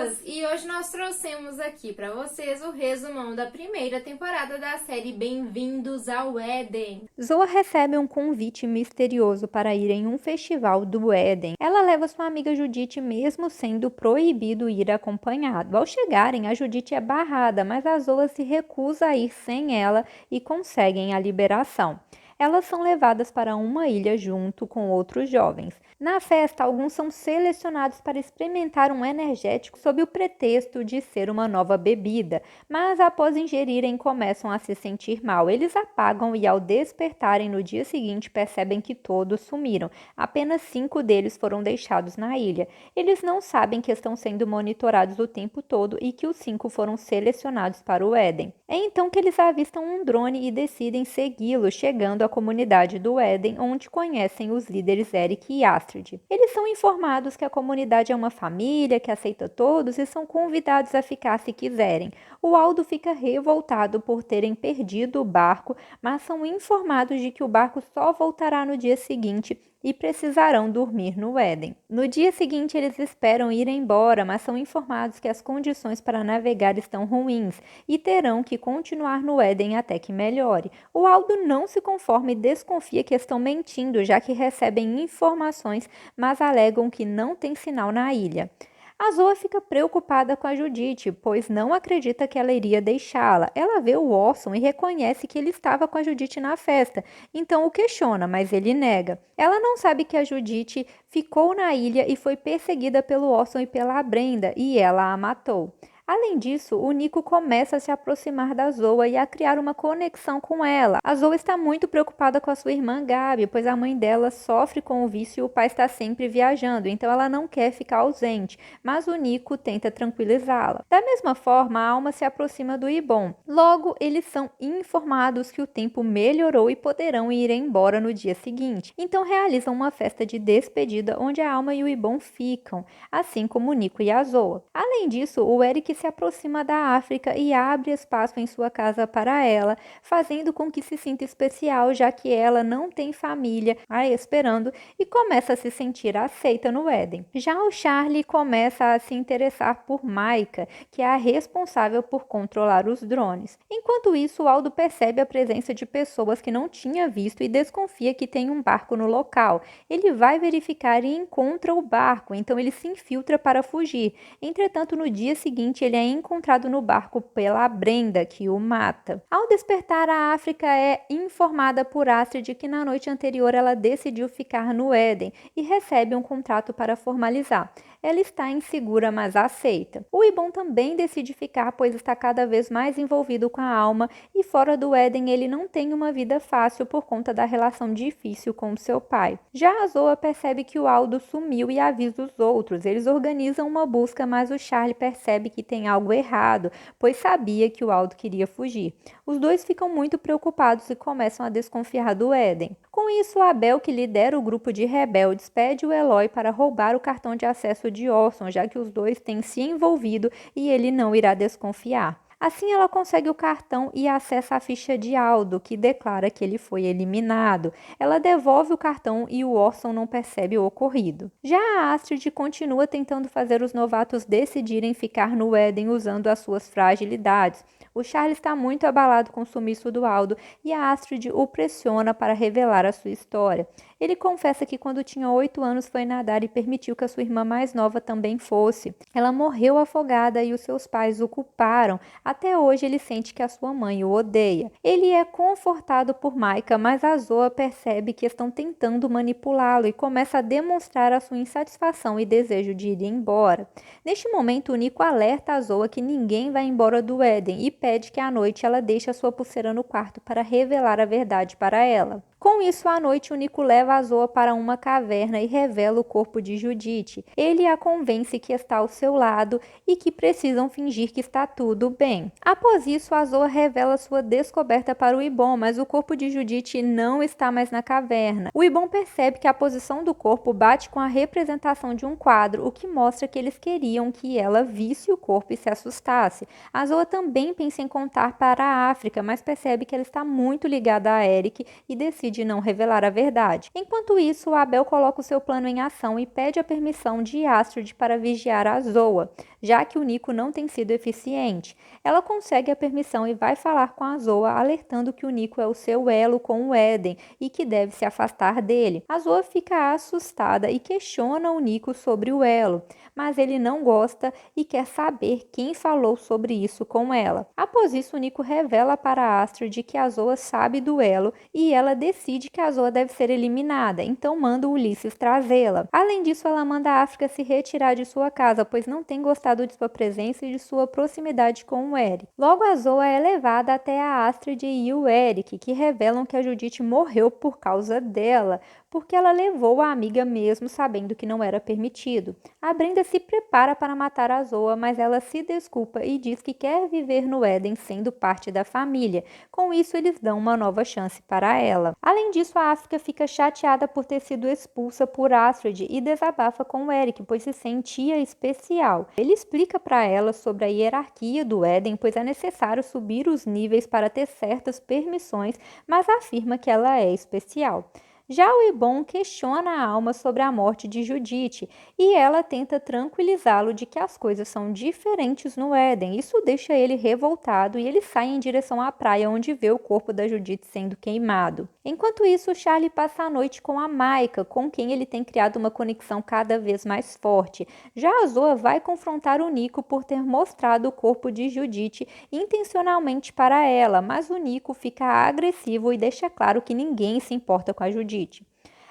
pessoas! E hoje nós trouxemos aqui para vocês o resumão da primeira temporada da série Bem-vindos ao Éden. Zoa recebe um convite misterioso para ir em um festival do Éden. Ela leva sua amiga Judite mesmo sendo proibido ir acompanhado. Ao chegarem, a Judite é barrada, mas a Zoa se recusa a ir sem ela e conseguem a liberação. Elas são levadas para uma ilha junto com outros jovens. Na festa, alguns são selecionados para experimentar um energético sob o pretexto de ser uma nova bebida, mas após ingerirem começam a se sentir mal. Eles apagam e ao despertarem no dia seguinte percebem que todos sumiram. Apenas 5 deles foram deixados na ilha. Eles não sabem que estão sendo monitorados o tempo todo e que os 5 foram selecionados para o Éden. É então que eles avistam um drone e decidem segui-lo, chegando à comunidade do Éden, onde conhecem os líderes Eric e Astrid. Eles são informados que a comunidade é uma família que aceita todos e são convidados a ficar se quiserem. O Aldo fica revoltado por terem perdido o barco, mas são informados de que o barco só voltará no dia seguinte e precisarão dormir no Éden. No dia seguinte, eles esperam ir embora, mas são informados que as condições para navegar estão ruins e terão que continuar no Éden até que melhore. O Aldo não se conforma e desconfia que estão mentindo, já que recebem informações, mas alegam que não tem sinal na ilha. A Zoa fica preocupada com a Judite, pois não acredita que ela iria deixá-la. Ela vê o Orson e reconhece que ele estava com a Judite na festa, então o questiona, mas ele nega. Ela não sabe que a Judite ficou na ilha e foi perseguida pelo Orson e pela Brenda, e ela a matou. Além disso, o Nico começa a se aproximar da Zoa e a criar uma conexão com ela. A Zoa está muito preocupada com a sua irmã Gabi, pois a mãe dela sofre com o vício e o pai está sempre viajando, então ela não quer ficar ausente, mas o Nico tenta tranquilizá-la. Da mesma forma, a Alma se aproxima do Ibon. Logo, eles são informados que o tempo melhorou e poderão ir embora no dia seguinte. Então realizam uma festa de despedida onde a Alma e o Ibon ficam, assim como o Nico e a Zoa. Além disso, o Eric se aproxima da África e abre espaço em sua casa para ela, fazendo com que se sinta especial, já que ela não tem família a esperando e começa a se sentir aceita no Éden. Já o Charlie começa a se interessar por Maika, que é a responsável por controlar os drones. Enquanto isso, o Aldo percebe a presença de pessoas que não tinha visto e desconfia que tem um barco no local. Ele vai verificar e encontra o barco, então ele se infiltra para fugir. Entretanto, no dia seguinte, ele é encontrado no barco pela Brenda, que o mata. Ao despertar, a África é informada por Astrid que na noite anterior ela decidiu ficar no Éden e recebe um contrato para formalizar. Ela está insegura, mas aceita. O Ibon também decide ficar, pois está cada vez mais envolvido com a Alma e fora do Éden ele não tem uma vida fácil por conta da relação difícil com seu pai. Já a Zoa percebe que o Aldo sumiu e avisa os outros. Eles organizam uma busca, mas o Charlie percebe que tem algo errado, pois sabia que o Aldo queria fugir. Os dois ficam muito preocupados e começam a desconfiar do Éden. Com isso, Abel, que lidera o grupo de rebeldes, pede o Eloy para roubar o cartão de acesso de Orson, já que os dois têm se envolvido e ele não irá desconfiar. Assim, ela consegue o cartão e acessa a ficha de Aldo, que declara que ele foi eliminado. Ela devolve o cartão e o Orson não percebe o ocorrido. Já a Astrid continua tentando fazer os novatos decidirem ficar no Éden usando as suas fragilidades. O Charlie está muito abalado com o sumiço do Aldo e a Astrid o pressiona para revelar a sua história. Ele confessa que quando tinha 8 anos foi nadar e permitiu que a sua irmã mais nova também fosse. Ela morreu afogada e os seus pais o culparam. Até hoje ele sente que a sua mãe o odeia. Ele é confortado por Maika, mas a Zoa percebe que estão tentando manipulá-lo e começa a demonstrar a sua insatisfação e desejo de ir embora. Neste momento, o Nico alerta a Zoa que ninguém vai embora do Éden e pede que à noite ela deixe a sua pulseira no quarto para revelar a verdade para ela. Com isso, à noite, o Nico leva a Zoa para uma caverna e revela o corpo de Judite. Ele a convence que está ao seu lado e que precisam fingir que está tudo bem. Após isso, a Zoa revela sua descoberta para o Ibon, mas o corpo de Judite não está mais na caverna. O Ibon percebe que a posição do corpo bate com a representação de um quadro, o que mostra que eles queriam que ela visse o corpo e se assustasse. A Zoa também pensa em contar para a África, mas percebe que ela está muito ligada a Eric e decide não revelar a verdade. Enquanto isso, Abel coloca o seu plano em ação e pede a permissão de Astrid para vigiar a Zoa. já que o Nico não tem sido eficiente. Ela consegue a permissão e vai falar com a Zoa, alertando que o Nico é o seu elo com o Eden e que deve se afastar dele. A Zoa fica assustada e questiona o Nico sobre o elo, mas ele não gosta e quer saber quem falou sobre isso com ela. Após isso, o Nico revela para Astrid que a Zoa sabe do elo e ela decide que a Zoa deve ser eliminada, então manda o Ulysses trazê-la. Além disso, ela manda a África se retirar de sua casa, pois não tem gostado de sua presença e de sua proximidade com o Eric. Logo, a Zoa é levada até a Astrid e o Eric, que revelam que a Judith morreu por causa dela, porque ela levou a amiga mesmo sabendo que não era permitido. A Brenda se prepara para matar a Zoa, mas ela se desculpa e diz que quer viver no Éden sendo parte da família. Com isso, eles dão uma nova chance para ela. Além disso, a África fica chateada por ter sido expulsa por Astrid e desabafa com o Eric, pois se sentia especial. Ele explica para ela sobre a hierarquia do Éden, pois é necessário subir os níveis para ter certas permissões, mas afirma que ela é especial. Já o Ibon questiona a alma sobre a morte de Judith e ela tenta tranquilizá-lo de que as coisas são diferentes no Éden. Isso deixa ele revoltado e ele sai em direção à praia onde vê o corpo da Judith sendo queimado. Enquanto isso, Charlie passa a noite com a Maika, com quem ele tem criado uma conexão cada vez mais forte. Já a Zoa vai confrontar o Nico por ter mostrado o corpo de Judith intencionalmente para ela, mas o Nico fica agressivo e deixa claro que ninguém se importa com a Judith.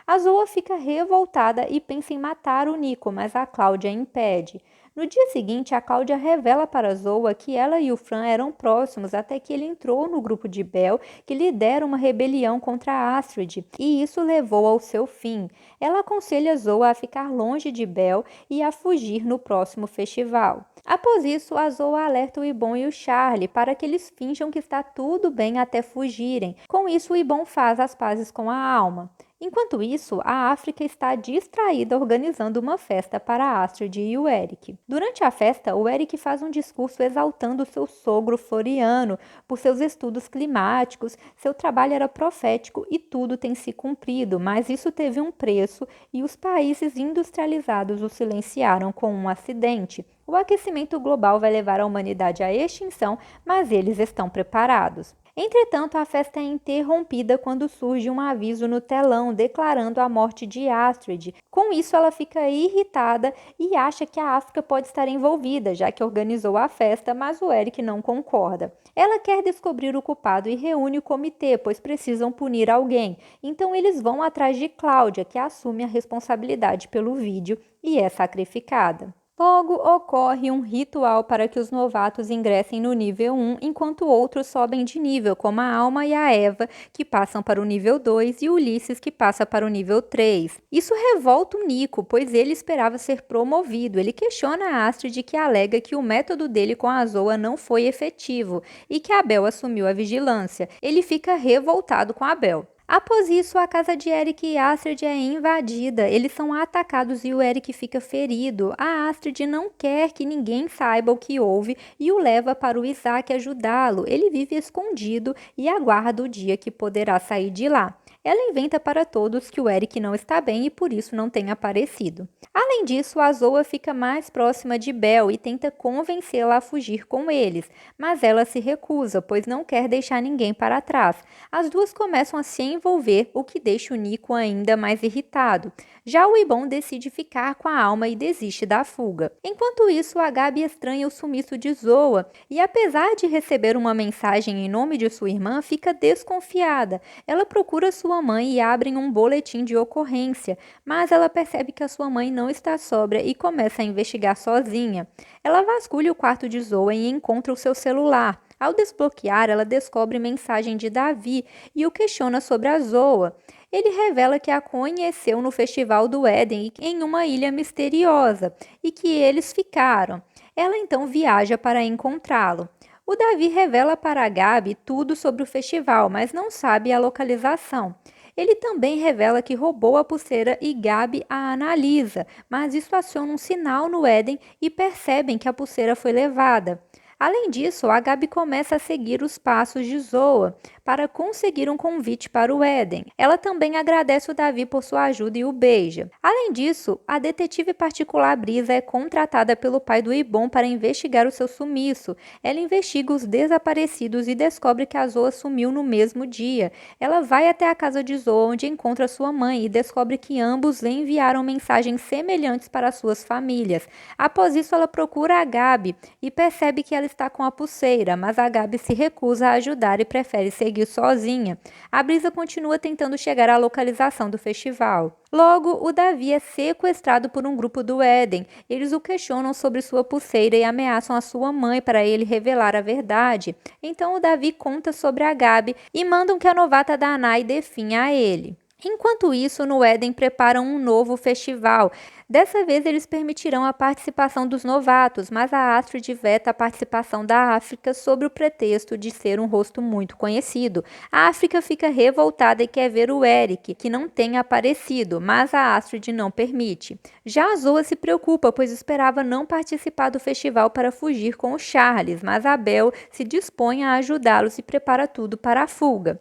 A Zoa fica revoltada e pensa em matar o Nico, mas a Cláudia impede. No dia seguinte, a Cláudia revela para a Zoa que ela e o Fran eram próximos até que ele entrou no grupo de Bel, que lidera uma rebelião contra a Astrid, e isso levou ao seu fim. Ela aconselha a Zoa a ficar longe de Bel e a fugir no próximo festival. Após isso, a Zoa alerta o Ibon e o Charlie para que eles finjam que está tudo bem até fugirem. Com isso, o Ibon faz as pazes com a alma. Enquanto isso, a África está distraída organizando uma festa para Astrid e o Eric. Durante a festa, o Eric faz um discurso exaltando seu sogro Floriano por seus estudos climáticos, seu trabalho era profético e tudo tem se cumprido, mas isso teve um preço e os países industrializados o silenciaram com um acidente. O aquecimento global vai levar a humanidade à extinção, mas eles estão preparados. Entretanto, a festa é interrompida quando surge um aviso no telão declarando a morte de Astrid. Com isso, ela fica irritada e acha que a África pode estar envolvida, já que organizou a festa, mas o Eric não concorda. Ela quer descobrir o culpado e reúne o comitê, pois precisam punir alguém. Então, eles vão atrás de Cláudia, que assume a responsabilidade pelo vídeo e é sacrificada. Logo, ocorre um ritual para que os novatos ingressem no nível 1, enquanto outros sobem de nível, como a Alma e a Eva, que passam para o nível 2, e o Ulisses, que passa para o nível 3. Isso revolta o Nico, pois ele esperava ser promovido. Ele questiona a Astrid, que alega que o método dele com a Zoa não foi efetivo e que a Bel assumiu a vigilância. Ele fica revoltado com a Bel. Após isso, a casa de Eric e Astrid é invadida. Eles são atacados e o Eric fica ferido. A Astrid não quer que ninguém saiba o que houve e o leva para o Isaac ajudá-lo. Ele vive escondido e aguarda o dia que poderá sair de lá. Ela inventa para todos que o Eric não está bem e por isso não tem aparecido. Além disso, a Zoa fica mais próxima de Bel e tenta convencê-la a fugir com eles, mas ela se recusa, pois não quer deixar ninguém para trás. As duas começam a se envolver, o que deixa o Nico ainda mais irritado. Já o Ibon decide ficar com a Alma e desiste da fuga. Enquanto isso, a Gabi estranha o sumiço de Zoa e, apesar de receber uma mensagem em nome de sua irmã, fica desconfiada. Ela procura sua mãe e abrem um boletim de ocorrência, mas ela percebe que a sua mãe não está sóbria e começa a investigar sozinha. Ela vasculha o quarto de Zoa e encontra o seu celular. Ao desbloquear, ela descobre mensagem de Davi e o questiona sobre a Zoa. Ele revela que a conheceu no Festival do Éden em uma ilha misteriosa e que eles ficaram. Ela então viaja para encontrá-lo. O Davi revela para a Gabi tudo sobre o festival, mas não sabe a localização. Ele também revela que roubou a pulseira e Gabi a analisa, mas isso aciona um sinal no Éden e percebem que a pulseira foi levada. Além disso, a Gabi começa a seguir os passos de Zoa, para conseguir um convite para o Éden. Ela também agradece o Davi por sua ajuda e o beija. Além disso, a detetive particular Brisa é contratada pelo pai do Ibon para investigar o seu sumiço. Ela investiga os desaparecidos e descobre que a Zoa sumiu no mesmo dia. Ela vai até a casa de Zoa, onde encontra sua mãe, e descobre que ambos lhe enviaram mensagens semelhantes para suas famílias. Após isso, ela procura a Gabi e percebe que ela está com a pulseira, mas a Gabi se recusa a ajudar e prefere seguir sozinha. A Brisa continua tentando chegar à localização do festival. Logo, o Davi é sequestrado por um grupo do Éden. Eles o questionam sobre sua pulseira e ameaçam a sua mãe para ele revelar a verdade. Então o Davi conta sobre a Gabi e mandam que a novata Danai dê fim a ele. Enquanto isso, no Éden preparam um novo festival. Dessa vez, eles permitirão a participação dos novatos, mas a Astrid veta a participação da África sob o pretexto de ser um rosto muito conhecido. A África fica revoltada e quer ver o Eric, que não tem aparecido, mas a Astrid não permite. Já a Zoa se preocupa, pois esperava não participar do festival para fugir com o Charles, mas a Belle se dispõe a ajudá-los e prepara tudo para a fuga.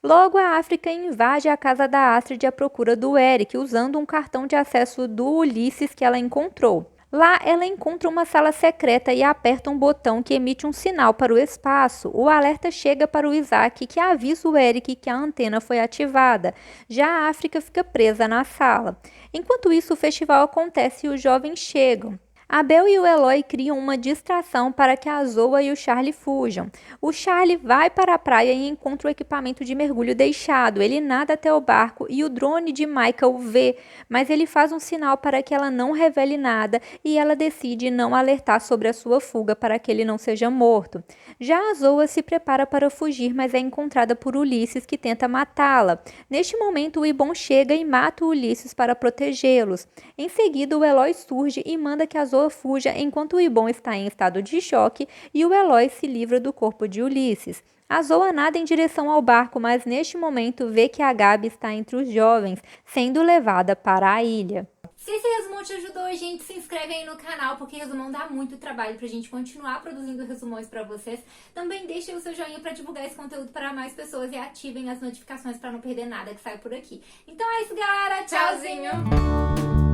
Logo, a África invade a casa da Astrid à procura do Eric, usando um cartão de acesso do Ulisses que ela encontrou. Lá, ela encontra uma sala secreta e aperta um botão que emite um sinal para o espaço. O alerta chega para o Isaac, que avisa o Eric que a antena foi ativada. Já a África fica presa na sala. Enquanto isso, o festival acontece e os jovens chegam. A Belle e o Eloy criam uma distração para que a Zoa e o Charlie fujam. O Charlie vai para a praia e encontra o equipamento de mergulho deixado. Ele nada até o barco e o drone de Michael o vê, mas ele faz um sinal para que ela não revele nada e ela decide não alertar sobre a sua fuga para que ele não seja morto. Já a Zoa se prepara para fugir, mas é encontrada por Ulisses, que tenta matá-la. Neste momento, o Ibon chega e mata o Ulisses para protegê-los. Em seguida, o Eloy surge e manda que a Zoa fuja enquanto o Ibon está em estado de choque e o Eloy se livra do corpo de Ulisses. A Zoa nada em direção ao barco, mas neste momento vê que a Gabi está entre os jovens, sendo levada para a ilha. Se esse resumão te ajudou, gente, se inscreve aí no canal, porque resumão dá muito trabalho pra gente continuar produzindo resumões pra vocês. Também deixem o seu joinha pra divulgar esse conteúdo para mais pessoas e ativem as notificações pra não perder nada que sai por aqui. Então é isso, galera. Tchauzinho!